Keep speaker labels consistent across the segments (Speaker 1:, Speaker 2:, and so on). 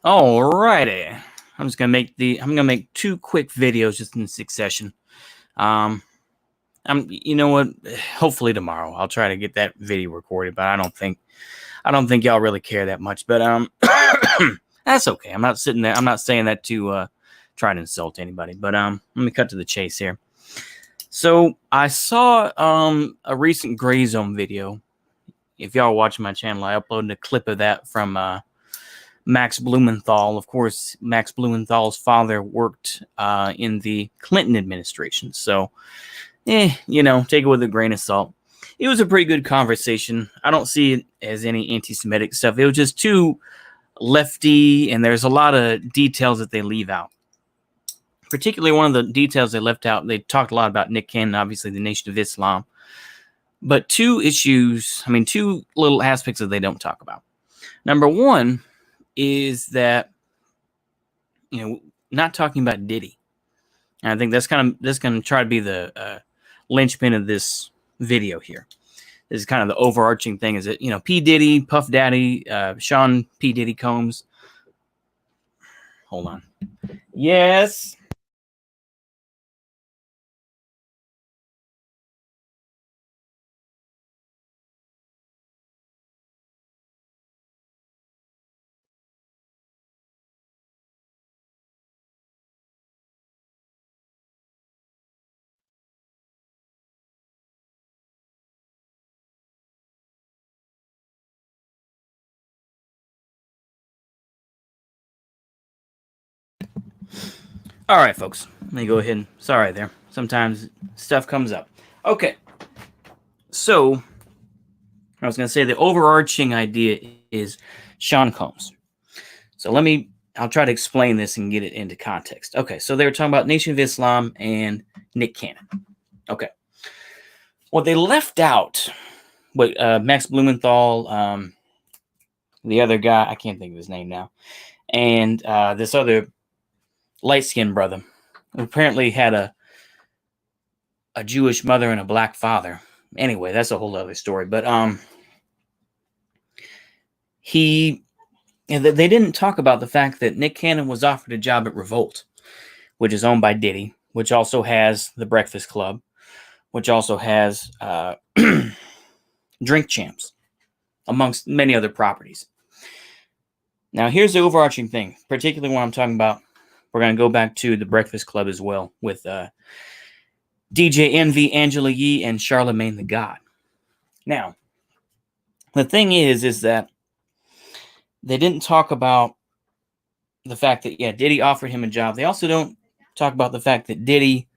Speaker 1: Alrighty. I'm gonna make two quick videos just in succession. You know what? Hopefully tomorrow I'll try to get that video recorded, but I don't think y'all really care that much. But that's okay. I'm not sitting there. I'm not saying that to try to insult anybody. But let me cut to the chase here. So I saw a recent Gray Zone video. If y'all are watching my channel, I uploaded a clip of that from Max Blumenthal. Of course, Max Blumenthal's father worked in the Clinton administration. So, take it with a grain of salt. It was a pretty good conversation. I don't see it as any anti-Semitic stuff. It was just too lefty, and there's a lot of details that they leave out. Particularly one of the details they left out, they talked a lot about Nick Cannon, obviously the Nation of Islam. But two little aspects that they don't talk about. Number one is that, not talking about Diddy. And I think that's going to try to be the linchpin of this video here. This is kind of the overarching thing is that, P. Diddy, Puff Daddy, Sean P. Diddy Combs. Hold on. Yes. All right, folks. Let me go ahead and sorry there. Sometimes stuff comes up. Okay. So I was going to say the overarching idea is Sean Combs. So I'll try to explain this and get it into context. Okay, so they were talking about Nation of Islam and Nick Cannon. Okay. What they left out, Max Blumenthal, the other guy, I can't think of his name now, and this other light-skinned brother who apparently had a Jewish mother and a black father. Anyway, that's a whole other story. But they didn't talk about the fact that Nick Cannon was offered a job at Revolt, which is owned by Diddy, which also has the Breakfast Club, which also has Drink Champs, amongst many other properties. Now, here's the overarching thing, particularly when I'm talking about, we're going to go back to the Breakfast Club as well with DJ Envy, Angela Yee, and Charlemagne the God. Now, the thing is that they didn't talk about the fact that, Diddy offered him a job. They also don't talk about the fact that Diddy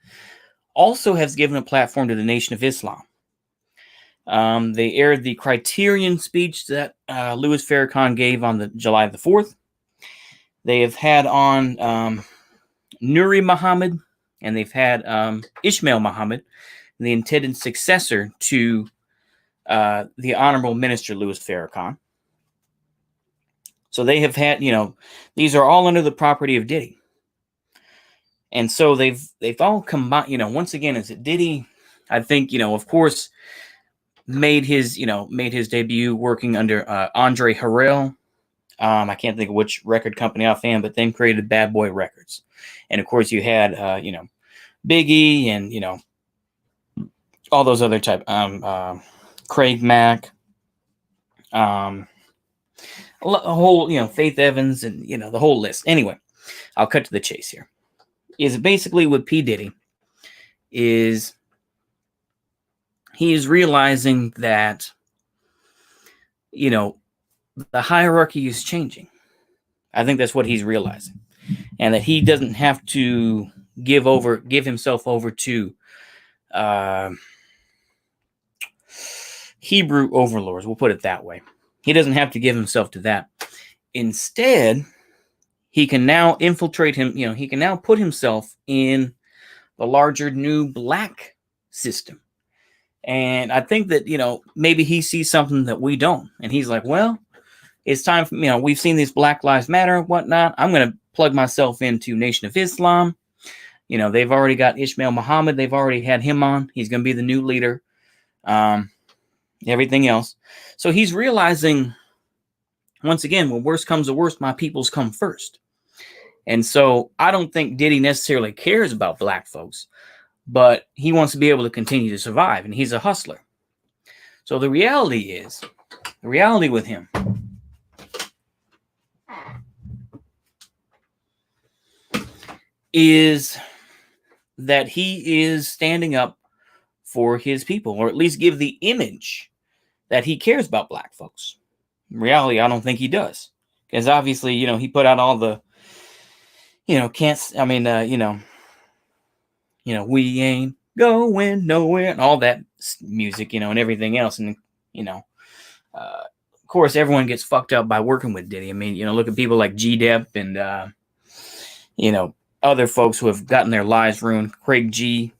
Speaker 1: also has given a platform to the Nation of Islam. They aired the Criterion speech that Louis Farrakhan gave on July the 4th. They have had on Nuri Muhammad, and they've had Ishmael Muhammad, the intended successor to the Honorable Minister Louis Farrakhan. So they have had, these are all under the property of Diddy. And so they've all combined, once again, is it Diddy, I think, of course, made his debut working under Andre Harrell. I can't think of which record company offhand, but then created Bad Boy Records. And of course you had, Biggie and, all those other type, Craig Mack, a whole, Faith Evans and, the whole list. Anyway, I'll cut to the chase here. Is basically what P. Diddy is, he is realizing that, the hierarchy is changing. I think that's what he's realizing. And that he doesn't have to give himself over to Hebrew overlords. We'll put it that way. He doesn't have to give himself to that. Instead, he can now infiltrate him. He can now put himself in the larger new black system. And I think that, maybe he sees something that we don't. And he's like, well, it's time for, we've seen these Black Lives Matter and whatnot. I'm going to plug myself into Nation of Islam. They've already got Ishmael Muhammad. They've already had him on. He's going to be the new leader. Everything else. So he's realizing once again, when worst comes to worst, my peoples come first. And so I don't think Diddy necessarily cares about black folks, but he wants to be able to continue to survive, and he's a hustler. So the reality with him is that he is standing up for his people, or at least give the image that he cares about black folks. In reality, I don't think he does, because obviously, he put out all the, we ain't going nowhere, and all that music, and everything else, and of course, everyone gets fucked up by working with Diddy. I mean, look at people like G-Dep and other folks who have gotten their lives ruined. Craig G,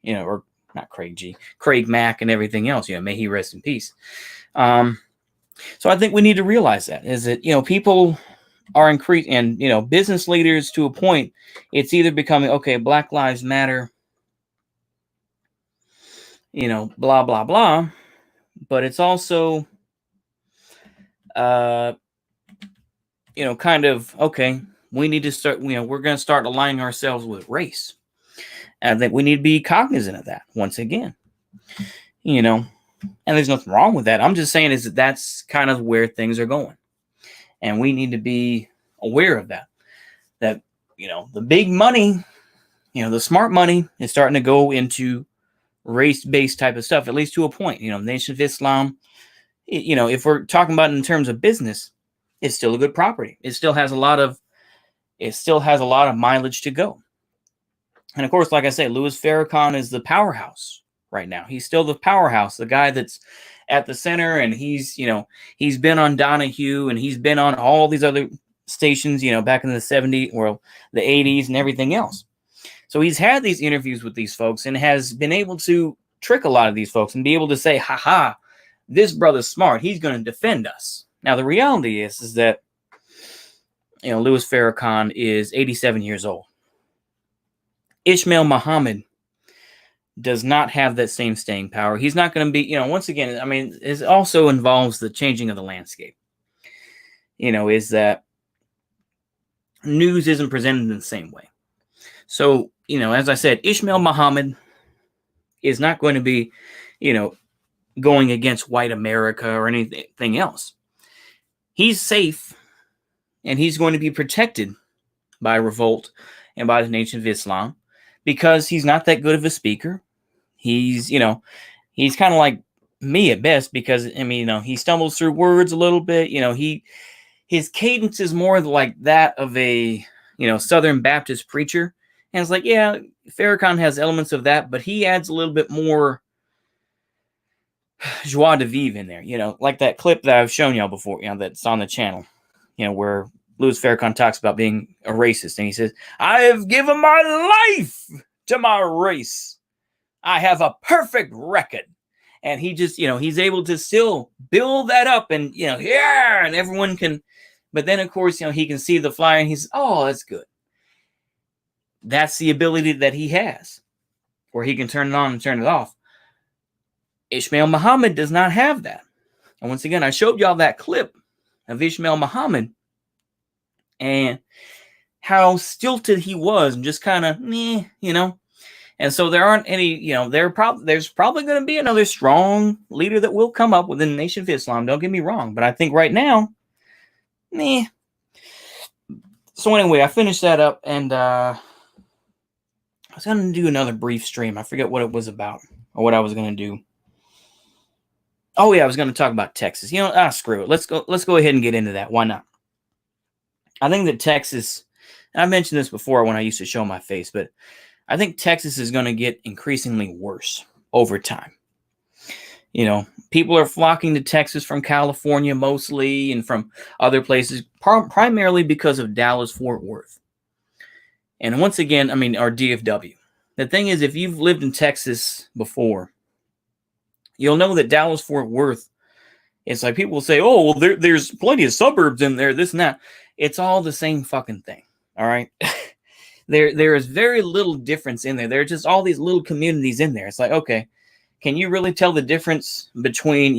Speaker 1: or not Craig G, Craig Mack, and everything else. May he rest in peace. So I think we need to realize that is that people are increased, and business leaders to a point. It's either becoming okay, Black Lives Matter, blah blah blah, but it's also kind of okay. We need to start. We're going to start aligning ourselves with race. And I think we need to be cognizant of that once again. And there's nothing wrong with that. I'm just saying is that that's kind of where things are going. And we need to be aware of that. That, the big money, the smart money is starting to go into race-based type of stuff, at least to a point. Nation of Islam, if we're talking about it in terms of business, it's still a good property. It still has a lot of mileage to go. And of course, like I say, Louis Farrakhan is the powerhouse right now. He's still the powerhouse, the guy that's at the center, and he's been on Donahue, and he's been on all these other stations, back in the 70s or the 80s and everything else. So he's had these interviews with these folks and has been able to trick a lot of these folks and be able to say, haha, this brother's smart. He's going to defend us. Now, the reality is that, Louis Farrakhan is 87 years old. Ishmael Muhammad does not have that same staying power. He's not going to be, once again, I mean, it also involves the changing of the landscape. Is that news isn't presented in the same way. So, as I said, Ishmael Muhammad is not going to be, going against white America or anything else. He's safe, and he's going to be protected by revolt and by the Nation of Islam, because he's not that good of a speaker. He's kind of like me at best, because he stumbles through words a little bit. His cadence is more like that of a Southern Baptist preacher, and it's like, yeah, Farrakhan has elements of that, but he adds a little bit more joie de vivre in there. Like that clip that I've shown y'all before. That's on the channel. Where Louis Farrakhan talks about being a racist, and he says, I have given my life to my race. I have a perfect record. And he just, he's able to still build that up, and, yeah, and everyone can. But then, of course, he can see the flyer, and he's, oh, that's good. That's the ability that he has, where he can turn it on and turn it off. Ishmael Muhammad does not have that. And once again, I showed y'all that clip of Ishmael Muhammad and how stilted he was, and just kind of, And so there aren't any, there's probably going to be another strong leader that will come up within the Nation of Islam. Don't get me wrong, but I think right now, So anyway, I finished that up, and I was going to do another brief stream. I forget what it was about, or what I was going to do. Oh yeah, I was going to talk about Texas. Screw it. Let's go ahead and get into that. Why not? I think that Texas, and I mentioned this before when I used to show my face, but I think Texas is going to get increasingly worse over time. People are flocking to Texas from California mostly, and from other places, primarily because of Dallas-Fort Worth. And once again, our DFW. The thing is, if you've lived in Texas before, you'll know that Dallas-Fort Worth, it's like people will say, oh, well, there's plenty of suburbs in there, this and that. It's all the same fucking thing, all right? There is very little difference in there. There are just all these little communities in there. It's like, okay, can you really tell the difference between,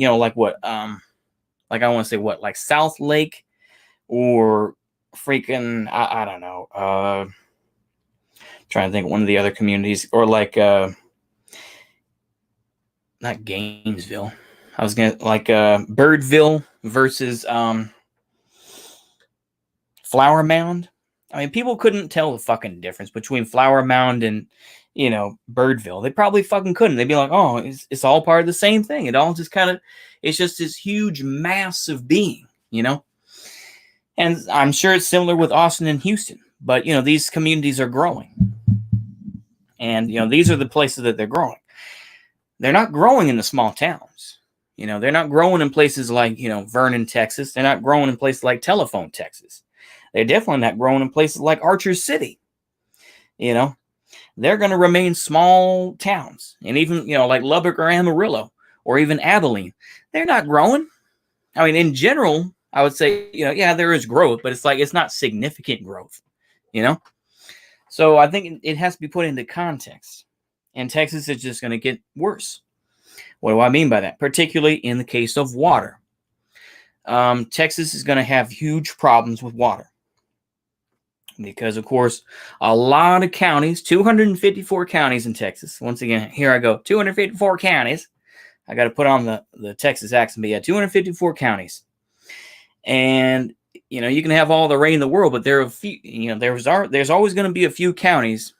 Speaker 1: like I want to say what, like South Lake or freaking I don't know. Trying to think of one of the other communities, or like not Gainesville. I was gonna like Birdville versus Flower Mound. I mean, people couldn't tell the fucking difference between Flower Mound and, Birdville. They probably fucking couldn't. They'd be like, oh, it's all part of the same thing. It all just kind of, it's just this huge mass of being, And I'm sure it's similar with Austin and Houston. But, these communities are growing. And, these are the places that they're growing. They're not growing in the small towns. They're not growing in places like, Vernon, Texas. They're not growing in places like Telephone, Texas. They're definitely not growing in places like Archer City. They're going to remain small towns. And even, like Lubbock or Amarillo or even Abilene, they're not growing. I mean, in general, I would say, yeah, there is growth, but it's like, it's not significant growth, So I think it has to be put into context. And Texas is just going to get worse. What do I mean by that? Particularly in the case of water. Texas is going to have huge problems with water. Because, of course, a lot of counties, 254 counties in Texas. Once again, here I go. 254 counties. I got to put on the Texas accent. But yeah, 254 counties. And, you can have all the rain in the world, but there are a few, there's always going to be a few counties,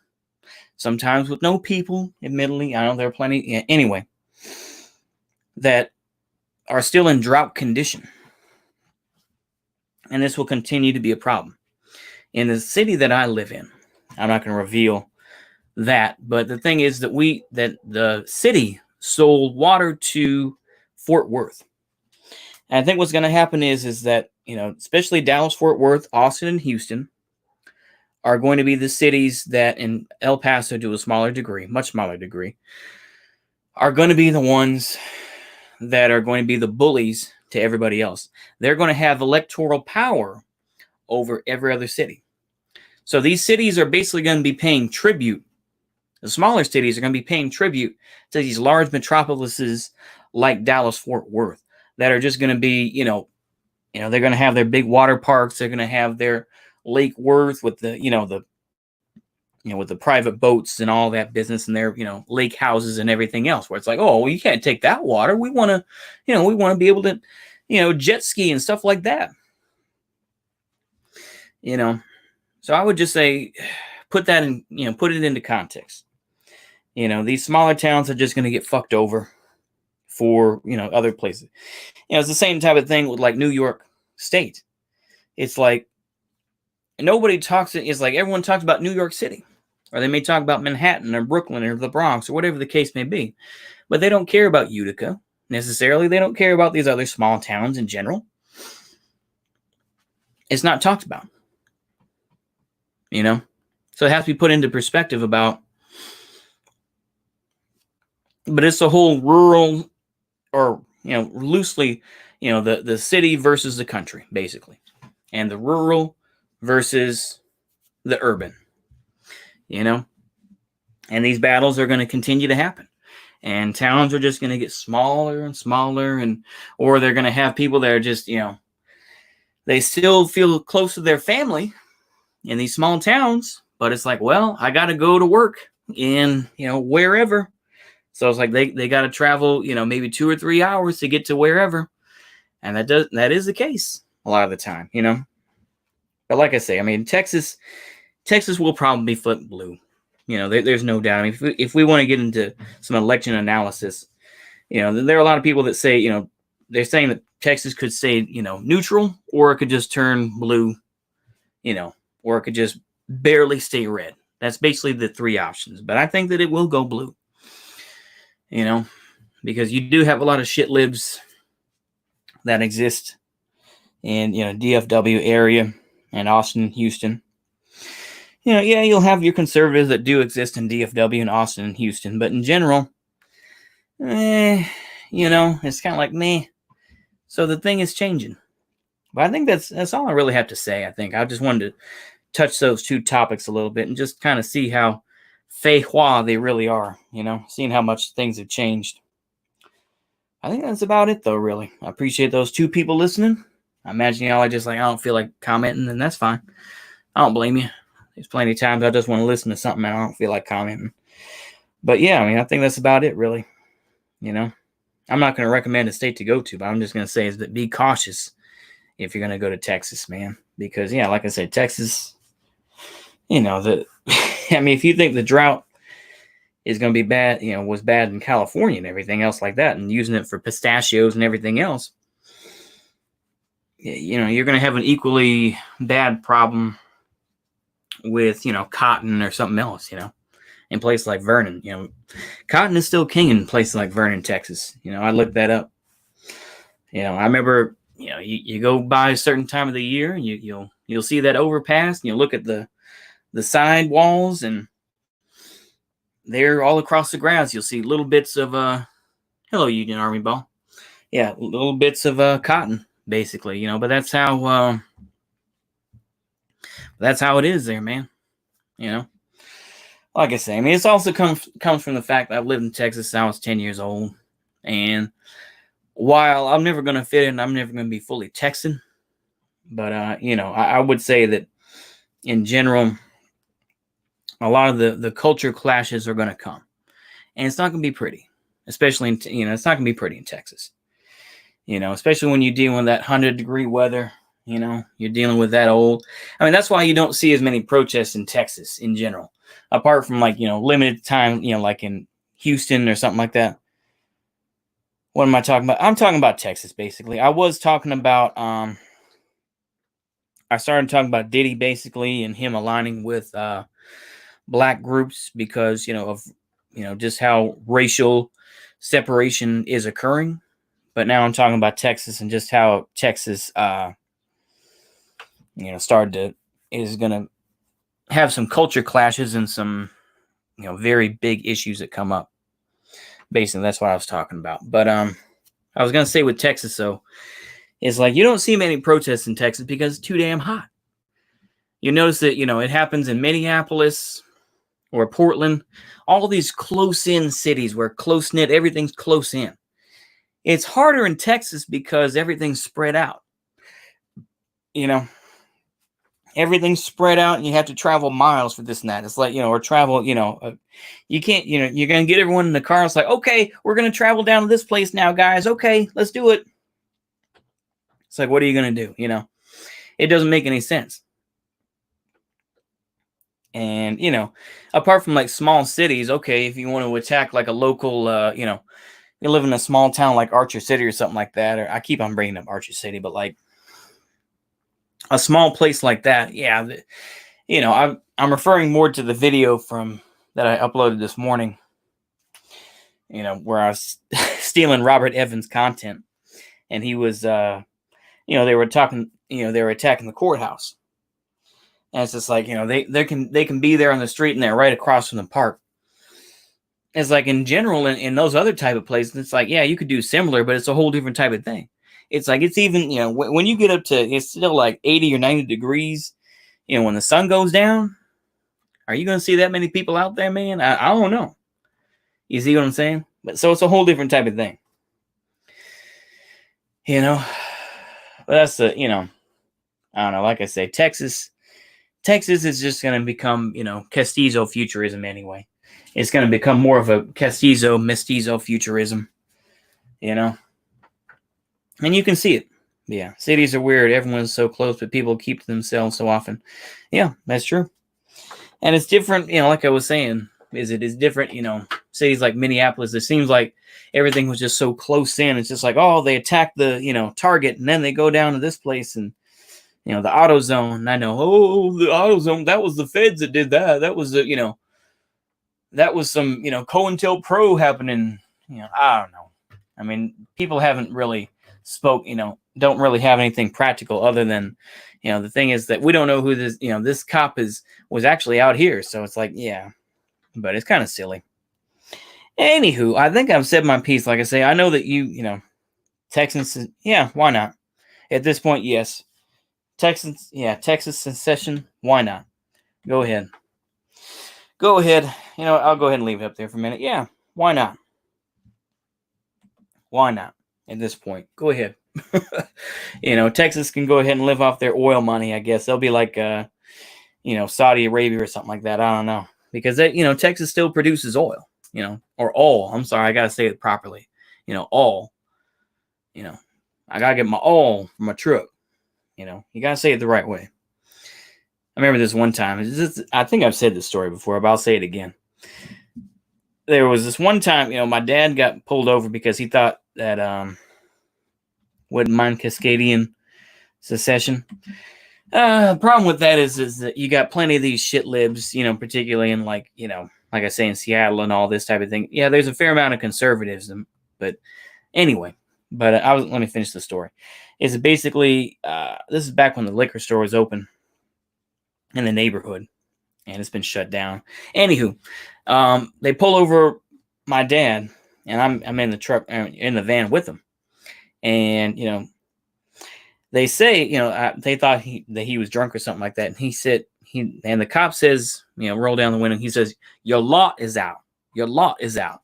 Speaker 1: sometimes with no people, admittedly. I know there are plenty. Yeah, anyway, that are still in drought condition. And this will continue to be a problem. In the city that I live in, I'm not going to reveal that, but the thing is that the city sold water to Fort Worth. And I think what's going to happen is that, especially Dallas, Fort Worth, Austin, and Houston are going to be the cities that, in El Paso to a smaller degree, much smaller degree, are going to be the ones that are going to be the bullies to everybody else. They're going to have electoral power over every other city. So these cities are basically going to be paying tribute. The smaller cities are going to be paying tribute to these large metropolises like Dallas, Fort Worth, that are just going to be, they're going to have their big water parks. They're going to have their Lake Worth with the, with the private boats and all that business, and their, lake houses and everything else, where it's like, oh, well, you can't take that water. We want to, we want to be able to, jet ski and stuff like that. So I would just say, put that in, put it into context. These smaller towns are just going to get fucked over for, other places. It's the same type of thing with like New York State. It's like nobody talks. It's like everyone talks about New York City, or they may talk about Manhattan or Brooklyn or the Bronx or whatever the case may be, but they don't care about Utica necessarily. They don't care about these other small towns in general. It's not talked about. So it has to be put into perspective about, but it's the whole rural, or, loosely, the city versus the country, basically, and the rural versus the urban, and these battles are going to continue to happen, and towns are just going to get smaller and smaller, or they're going to have people that are just, they still feel close to their family in these small towns, but it's like, well, I got to go to work in, wherever. So it's like they got to travel, maybe 2 or 3 hours to get to wherever. And that is the case a lot of the time, But like I say, I mean, Texas will probably flip blue. There's no doubt. I mean, if we want to get into some election analysis, there are a lot of people that say, they're saying that Texas could stay, neutral, or it could just turn blue, or it could just barely stay red. That's basically the three options. But I think that it will go blue, because you do have a lot of shit libs that exist in, DFW area and Austin, Houston. Yeah, you'll have your conservatives that do exist in DFW and Austin and Houston. But in general, it's kind of like meh. So the thing is changing. But I think that's all I really have to say. I think I just wanted to touch those two topics a little bit and just kind of see how fei hua they really are, seeing how much things have changed. I think that's about it, though, really. I appreciate those 2 people listening. I imagine y'all are just like, I don't feel like commenting, and that's fine. I don't blame you. There's plenty of times I just want to listen to something and I don't feel like commenting. But yeah, I mean, I think that's about it, really. You know, I'm not going to recommend a state to go to, but I'm just going to say is that be cautious if you're going to go to Texas, man. Because, yeah, like I said, Texas, I mean, if you think the drought is going to be bad, was bad in California and everything else like that, and using it for pistachios and everything else, you're going to have an equally bad problem with, cotton or something else, in places like Vernon. Cotton is still king in places like Vernon, Texas. I looked that up. I remember, you go by a certain time of the year, and you'll see that overpass, and you look at the side walls, and there all across the grass, you'll see little bits of hello, Union Army ball. Yeah, little bits of cotton, basically, but that's how it is there, man. Like I say, I mean, it's also comes from the fact that I've lived in Texas since I was 10 years old. And while I'm never going to fit in, I'm never going to be fully Texan. But, I would say that in general, a lot of the culture clashes are going to come. And it's not going to be pretty, especially it's not going to be pretty in Texas. Especially when you're dealing with that 100-degree weather, you're dealing with that old. I mean, that's why you don't see as many protests in Texas in general. Apart from limited time, like in Houston or something like that. What am I talking about? I'm talking about Texas, basically. I was talking about, I started talking about Diddy basically and him aligning with black groups because, of, just how racial separation is occurring. But now I'm talking about Texas and just how Texas, is going to have some culture clashes and some, very big issues that come up. Basically, that's what I was talking about. But I was going to say with Texas, though, is like you don't see many protests in Texas because it's too damn hot. You notice that, it happens in Minneapolis or Portland, all these close-in cities where close-knit, everything's close in. It's harder in Texas because everything's spread out. Everything's spread out and you have to travel miles for this and that. It's like, or travel, you can't, you're going to get everyone in the car. It's like, okay, we're going to travel down to this place now, guys. Okay, let's do it. It's like, what are you going to do? It doesn't make any sense. And, apart from like small cities, okay, if you want to attack like a local, you live in a small town like Archer City or something like that, or I keep on bringing up Archer City, but like, a small place like that, yeah, I'm referring more to the video that I uploaded this morning, where I was stealing Robert Evans' content, and he was, they were talking, they were attacking the courthouse, and it's just like, they can be there on the street and they're right across from the park. It's like in general, in those other type of places, it's like, yeah, you could do similar, but it's a whole different type of thing. It's like, it's even, when you get up to, it's still like 80 or 90 degrees, when the sun goes down, are you going to see that many people out there, man? I don't know. You see what I'm saying? But so it's a whole different type of thing. But that's I don't know. Like I say, Texas is just going to become, Castizo futurism anyway. It's going to become more of a Castizo, mestizo futurism, And you can see it. Yeah, cities are weird. Everyone's so close, but people keep to themselves so often. Yeah, that's true. And it's different, like I was saying, it is different, cities like Minneapolis. It seems like everything was just so close in. It's just like, oh, they attack the, Target, and then they go down to this place and, the AutoZone. And I know, the AutoZone, that was the feds that did that. That was that was some, COINTELPRO happening. I don't know. I mean, people haven't really don't really have anything practical other than, the thing is that we don't know who this, this cop was actually out here. So it's like, yeah, but it's kind of silly. Anywho, I think I've said my piece. Like I say, I know that Texans, yeah, why not? At this point, yes. Texas secession, why not? Go ahead. I'll go ahead and leave it up there for a minute. Yeah, why not? Why not? At this point, go ahead. Texas can go ahead and live off their oil money. I guess they'll be like, Saudi Arabia or something like that. I don't know, because Texas still produces oil. Or all. I'm sorry, I gotta say it properly. All. I gotta get my all from my truck. You gotta say it the right way. I remember this one time. I think I've said this story before, but I'll say it again. There was this one time, my dad got pulled over because he thought that wouldn't mind Cascadian secession. The problem with that is that you got plenty of these shit libs, particularly in like I say in Seattle and all this type of thing. Yeah, there's a fair amount of conservatism, but anyway. But let me finish the story. Is basically this is back when the liquor store was open in the neighborhood, and it's been shut down. Anywho, they pull over my dad, and I'm in the truck, in the van with him, and they say they thought that he was drunk or something like that, and he said and the cop says, roll down the window. He says, "Your lot is out. Your lot is out."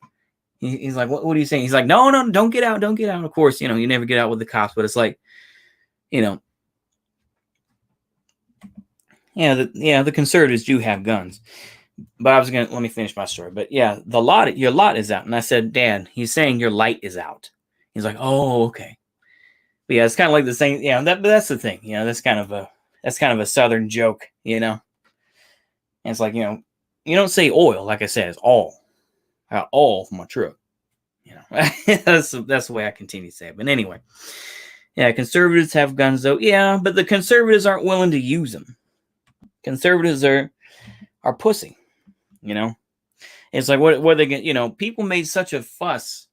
Speaker 1: He's like, what are you saying? He's like, no, don't get out. Don't get out. Of course, you never get out with the cops, but it's like, the conservatives do have guns. But let me finish my story. But yeah, your lot is out. And I said, Dad, he's saying your light is out. He's like, oh, okay. But yeah, it's kind of like the same. Yeah, that's the thing. That's kind of a Southern joke, And it's like, you don't say oil, like I said, it's all. I got all from my truck. That's the way I continue to say it. But anyway, yeah, conservatives have guns though. Yeah, but the conservatives aren't willing to use them. Conservatives are pussy. It's like what are they get? People made such a fuss,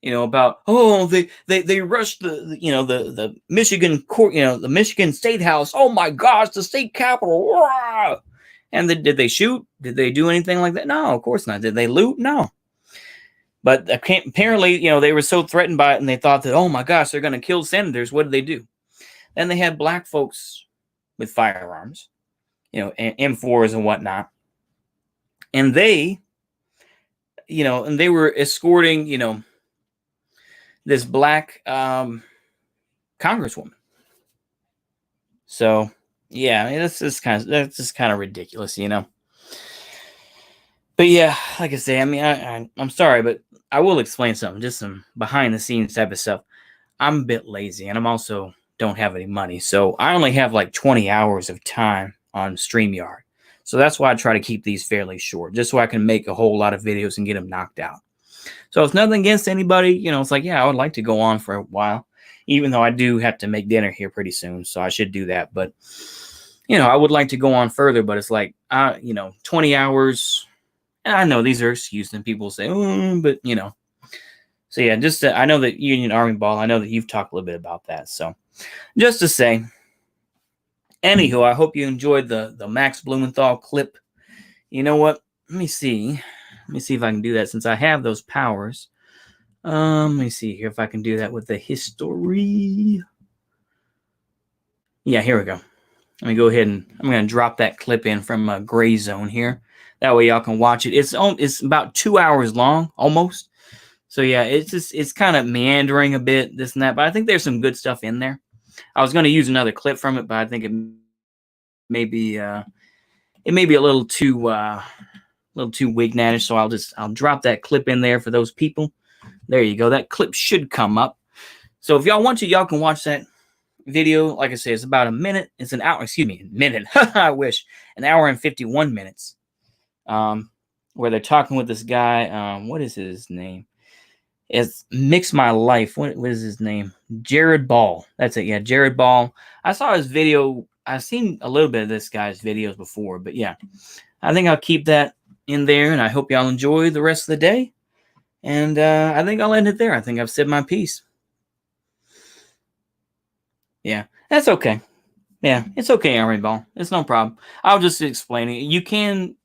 Speaker 1: about they rushed the Michigan court, the Michigan State House. Oh my gosh, the state capitol. Rah! And did they shoot? Did they do anything like that? No, of course not. Did they loot? No. But apparently, they were so threatened by it, and they thought that, oh my gosh, they're going to kill senators. What did they do? Then they had black folks with firearms, and M4s and whatnot. And they were escorting, this black congresswoman. So yeah, that's just kind of ridiculous, But yeah, like I say, I'm sorry, but I will explain something, just some behind the scenes type of stuff. I'm a bit lazy, and I'm also don't have any money, so I only have like 20 hours of time on StreamYard. So that's why I try to keep these fairly short, just so I can make a whole lot of videos and get them knocked out. So it's nothing against anybody, it's like, yeah, I would like to go on for a while, even though I do have to make dinner here pretty soon, so I should do that. But I would like to go on further, but it's like, 20 hours. I know these are excuses, and people say, but So yeah, I know that Union Army Ball, I know that you've talked a little bit about that. So just to say, anywho, I hope you enjoyed the Max Blumenthal clip. You know what? Let me see if I can do that since I have those powers. Let me see here if I can do that with the history. Yeah, here we go. Let me go ahead and I'm going to drop that clip in from Gray Zone here. That way y'all can watch it. It's about 2 hours long, almost. So yeah, it's kind of meandering a bit, this and that. But I think there's some good stuff in there. I was going to use another clip from it, but I think it may be a little too wignatish. So I'll drop that clip in there for those people. There you go. That clip should come up. So if y'all want to, y'all can watch that video. Like I say, it's about a minute. It's an hour. Excuse me, a minute. I wish. An hour and 51 minutes. Where they're talking with this guy. What is his name? It's Mix My Life. What is his name? Jared Ball. That's it. Yeah, Jared Ball. I saw his video. I've seen a little bit of this guy's videos before, but yeah, I think I'll keep that in there, and I hope y'all enjoy the rest of the day. And I think I'll end it there. I think I've said my piece. Yeah, that's okay. Yeah, it's okay, Army Ball. It's no problem. I'll just explain it. You can,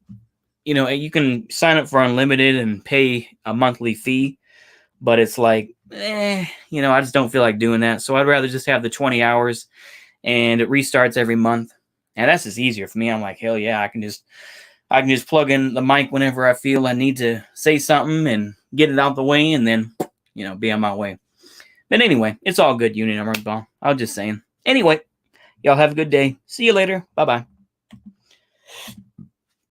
Speaker 1: you can sign up for unlimited and pay a monthly fee, but it's like, I just don't feel like doing that. So I'd rather just have the 20 hours, and it restarts every month. And that's just easier for me. I'm like, hell yeah, I can just plug in the mic whenever I feel I need to say something and get it out the way, and then be on my way. But anyway, it's all good, Union Armored Ball. I was just saying. Anyway, y'all have a good day. See you later. Bye-bye.